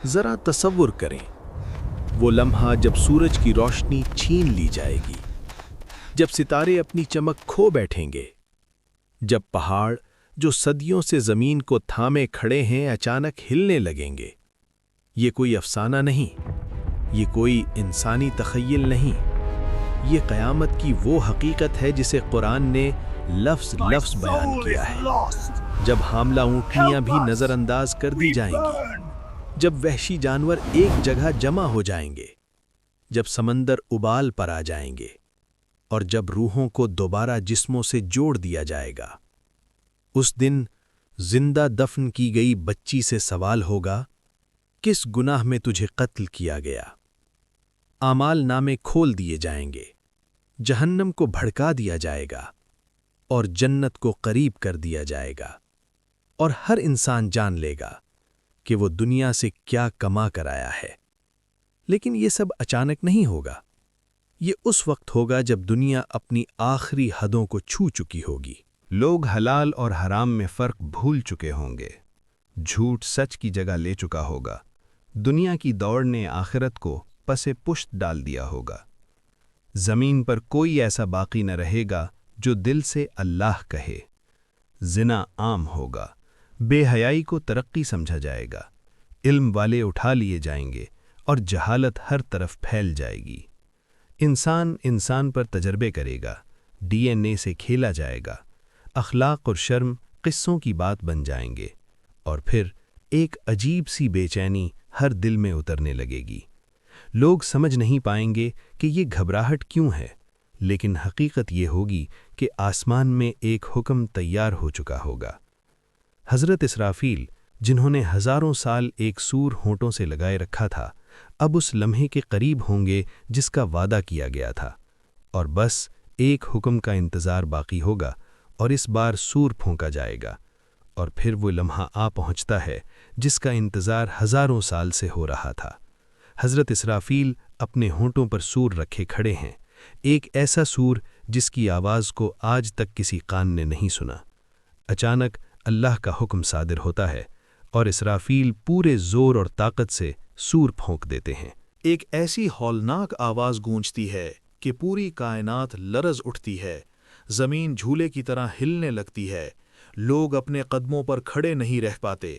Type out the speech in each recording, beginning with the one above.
ذرا تصور کریں، وہ لمحہ جب سورج کی روشنی چھین لی جائے گی، جب ستارے اپنی چمک کھو بیٹھیں گے، جب پہاڑ جو صدیوں سے زمین کو تھامے کھڑے ہیں اچانک ہلنے لگیں گے۔ یہ کوئی افسانہ نہیں، یہ کوئی انسانی تخیل نہیں، یہ قیامت کی وہ حقیقت ہے جسے قرآن نے لفظ لفظ بیان کیا ہے۔ جب حاملہ اونٹنیاں بھی نظر انداز کر دی جائیں گی، جب وحشی جانور ایک جگہ جمع ہو جائیں گے، جب سمندر ابال پر آ جائیں گے، اور جب روحوں کو دوبارہ جسموں سے جوڑ دیا جائے گا، اس دن زندہ دفن کی گئی بچی سے سوال ہوگا، کس گناہ میں تجھے قتل کیا گیا؟ اعمال نامے کھول دیے جائیں گے، جہنم کو بھڑکا دیا جائے گا اور جنت کو قریب کر دیا جائے گا، اور ہر انسان جان لے گا کہ وہ دنیا سے کیا کما کر آیا ہے۔ لیکن یہ سب اچانک نہیں ہوگا، یہ اس وقت ہوگا جب دنیا اپنی آخری حدوں کو چھو چکی ہوگی۔ لوگ حلال اور حرام میں فرق بھول چکے ہوں گے، جھوٹ سچ کی جگہ لے چکا ہوگا، دنیا کی دوڑ نے آخرت کو پس پشت ڈال دیا ہوگا۔ زمین پر کوئی ایسا باقی نہ رہے گا جو دل سے اللہ کہے۔ زنا عام ہوگا، بے حیائی کو ترقی سمجھا جائے گا، علم والے اٹھا لیے جائیں گے اور جہالت ہر طرف پھیل جائے گی۔ انسان انسان پر تجربے کرے گا، ڈی این اے سے کھیلا جائے گا، اخلاق اور شرم قصوں کی بات بن جائیں گے، اور پھر ایک عجیب سی بے چینی ہر دل میں اترنے لگے گی۔ لوگ سمجھ نہیں پائیں گے کہ یہ گھبراہٹ کیوں ہے، لیکن حقیقت یہ ہوگی کہ آسمان میں ایک حکم تیار ہو چکا ہوگا۔ حضرت اسرافیل، جنہوں نے ہزاروں سال ایک سور ہونٹوں سے لگائے رکھا تھا، اب اس لمحے کے قریب ہوں گے جس کا وعدہ کیا گیا تھا، اور بس ایک حکم کا انتظار باقی ہوگا، اور اس بار سور پھونکا جائے گا، اور پھر وہ لمحہ آ پہنچتا ہے جس کا انتظار ہزاروں سال سے ہو رہا تھا۔ حضرت اسرافیل اپنے ہونٹوں پر سور رکھے کھڑے ہیں، ایک ایسا سور جس کی آواز کو آج تک کسی کان نے نہیں سنا۔ اچانک اللہ کا حکم صادر ہوتا ہے، اور اسرافیل پورے زور اور طاقت سے سور پھونک دیتے ہیں۔ ایک ایسی ہولناک آواز گونجتی ہے کہ پوری کائنات لرز اٹھتی ہے، زمین جھولے کی طرح ہلنے لگتی ہے، لوگ اپنے قدموں پر کھڑے نہیں رہ پاتے،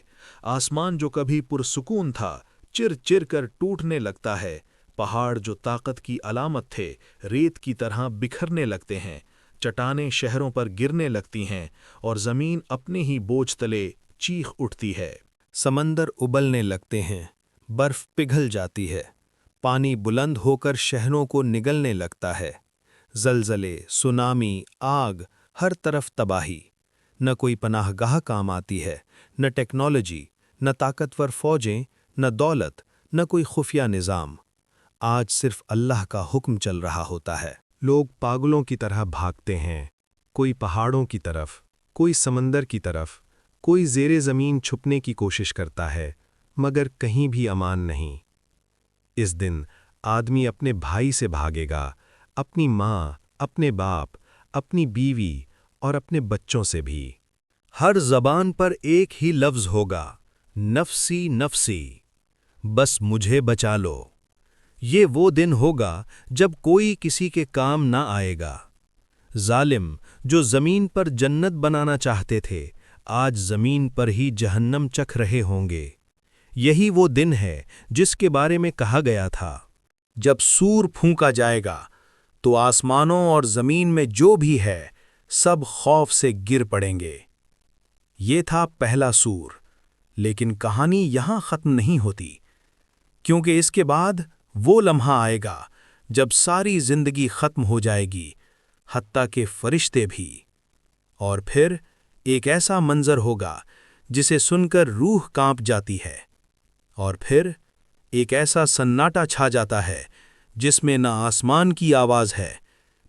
آسمان جو کبھی پرسکون تھا چر چر کر ٹوٹنے لگتا ہے، پہاڑ جو طاقت کی علامت تھے ریت کی طرح بکھرنے لگتے ہیں، چٹانیں شہروں پر گرنے لگتی ہیں، اور زمین اپنے ہی بوجھ تلے چیخ اٹھتی ہے۔ سمندر ابلنے لگتے ہیں، برف پگھل جاتی ہے، پانی بلند ہو کر شہروں کو نگلنے لگتا ہے، زلزلے، سونامی، آگ، ہر طرف تباہی، نہ کوئی پناہ گاہ کام آتی ہے، نہ ٹیکنالوجی، نہ طاقتور فوجیں، نہ دولت، نہ کوئی خفیہ نظام۔ آج صرف اللہ کا حکم چل رہا ہوتا ہے۔ لوگ پاگلوں کی طرح بھاگتے ہیں، کوئی پہاڑوں کی طرف، کوئی سمندر کی طرف، کوئی زیر زمین چھپنے کی کوشش کرتا ہے، مگر کہیں بھی امان نہیں۔ اس دن آدمی اپنے بھائی سے بھاگے گا، اپنی ماں، اپنے باپ، اپنی بیوی اور اپنے بچوں سے بھی۔ ہر زبان پر ایک ہی لفظ ہوگا، نفسی نفسی، بس مجھے بچا لو۔ یہ وہ دن ہوگا جب کوئی کسی کے کام نہ آئے گا۔ ظالم جو زمین پر جنت بنانا چاہتے تھے، آج زمین پر ہی جہنم چکھ رہے ہوں گے۔ یہی وہ دن ہے جس کے بارے میں کہا گیا تھا، جب سور پھونکا جائے گا تو آسمانوں اور زمین میں جو بھی ہے سب خوف سے گر پڑیں گے۔ یہ تھا پہلا سور، لیکن کہانی یہاں ختم نہیں ہوتی، کیونکہ اس کے بعد وہ لمحہ آئے گا جب ساری زندگی ختم ہو جائے گی، حتیٰ کہ فرشتے بھی، اور پھر ایک ایسا منظر ہوگا جسے سن کر روح کانپ جاتی ہے، اور پھر ایک ایسا سناٹا چھا جاتا ہے جس میں نہ آسمان کی آواز ہے،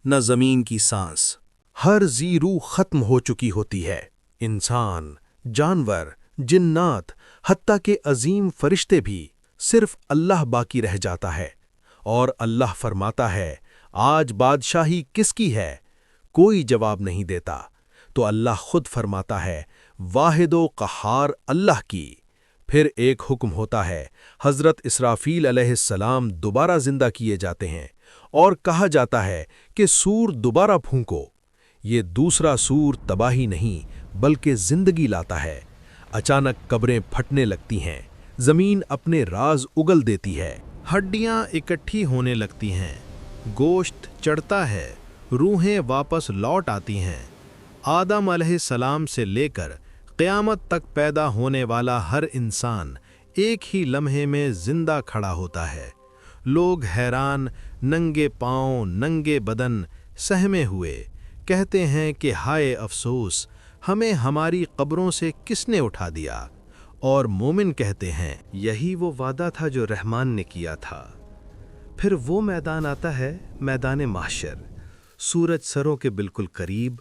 نہ زمین کی سانس۔ ہر ذی روح ختم ہو چکی ہوتی ہے، انسان، جانور، جنات، حتیٰ کہ عظیم فرشتے بھی، صرف اللہ باقی رہ جاتا ہے، اور اللہ فرماتا ہے، آج بادشاہی کس کی ہے؟ کوئی جواب نہیں دیتا، تو اللہ خود فرماتا ہے، واحد و قہار اللہ کی۔ پھر ایک حکم ہوتا ہے، حضرت اسرافیل علیہ السلام دوبارہ زندہ کیے جاتے ہیں اور کہا جاتا ہے کہ سور دوبارہ پھونکو۔ یہ دوسرا سور تباہی نہیں بلکہ زندگی لاتا ہے۔ اچانک قبریں پھٹنے لگتی ہیں، زمین اپنے راز اگل دیتی ہے، ہڈیاں اکٹھی ہونے لگتی ہیں، گوشت چڑھتا ہے، روحیں واپس لوٹ آتی ہیں۔ آدم علیہ السلام سے لے کر قیامت تک پیدا ہونے والا ہر انسان ایک ہی لمحے میں زندہ کھڑا ہوتا ہے۔ لوگ حیران، ننگے پاؤں، ننگے بدن، سہمے ہوئے کہتے ہیں کہ ہائے افسوس، ہمیں ہماری قبروں سے کس نے اٹھا دیا؟ اور مومن کہتے ہیں یہی وہ وعدہ تھا جو رحمان نے کیا تھا۔ پھر وہ میدان آتا ہے، میدان محشر۔ سورج سروں کے بالکل قریب،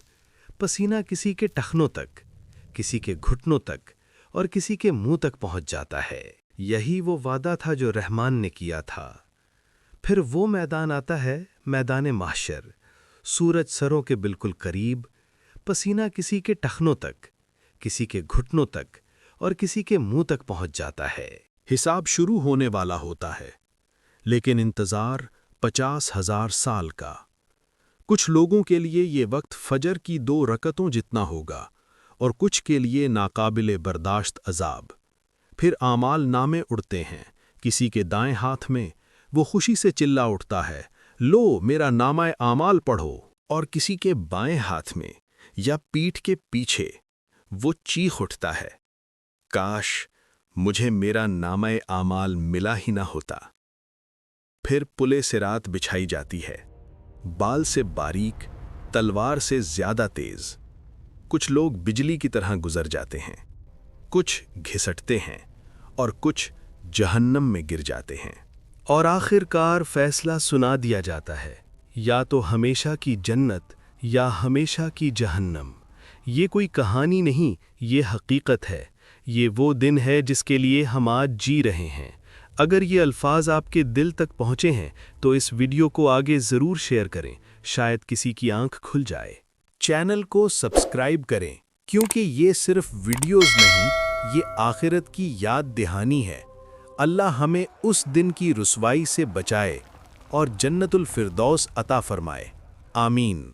پسینہ کسی کے ٹخنوں تک، کسی کے گھٹنوں تک اور کسی کے منہ تک پہنچ جاتا ہے۔ یہی وہ وعدہ تھا جو رحمان نے کیا تھا۔ پھر وہ میدان آتا ہے، میدان محشر۔ سورج سروں کے بالکل قریب، پسینہ کسی کے ٹخنوں تک، کسی کے گھٹنوں تک اور کسی کے منہ تک پہنچ جاتا ہے۔ حساب شروع ہونے والا ہوتا ہے، لیکن انتظار 50,000 سال کا۔ کچھ لوگوں کے لیے یہ وقت فجر کی 2 رکعتوں جتنا ہوگا اور کچھ کے لیے ناقابل برداشت عذاب۔ پھر اعمال نامے اڑتے ہیں، کسی کے دائیں ہاتھ میں وہ خوشی سے چلا اٹھتا ہے، لو میرا نامہ اعمال پڑھو، اور کسی کے بائیں ہاتھ میں یا پیٹھ کے پیچھے وہ چیخ اٹھتا ہے، کاش مجھے میرا نامہ اعمال ملا ہی نہ ہوتا۔ پھر پلے صراط بچھائی جاتی ہے، بال سے باریک، تلوار سے زیادہ تیز۔ کچھ لوگ بجلی کی طرح گزر جاتے ہیں، کچھ گھسٹتے ہیں اور کچھ جہنم میں گر جاتے ہیں۔ اور آخر کار فیصلہ سنا دیا جاتا ہے، یا تو ہمیشہ کی جنت یا ہمیشہ کی جہنم۔ یہ کوئی کہانی نہیں، یہ حقیقت ہے۔ یہ وہ دن ہے جس کے لیے ہم آج جی رہے ہیں۔ اگر یہ الفاظ آپ کے دل تک پہنچے ہیں تو اس ویڈیو کو آگے ضرور شیئر کریں، شاید کسی کی آنکھ کھل جائے۔ چینل کو سبسکرائب کریں، کیونکہ یہ صرف ویڈیوز نہیں، یہ آخرت کی یاد دہانی ہے۔ اللہ ہمیں اس دن کی رسوائی سے بچائے اور جنت الفردوس عطا فرمائے۔ آمین۔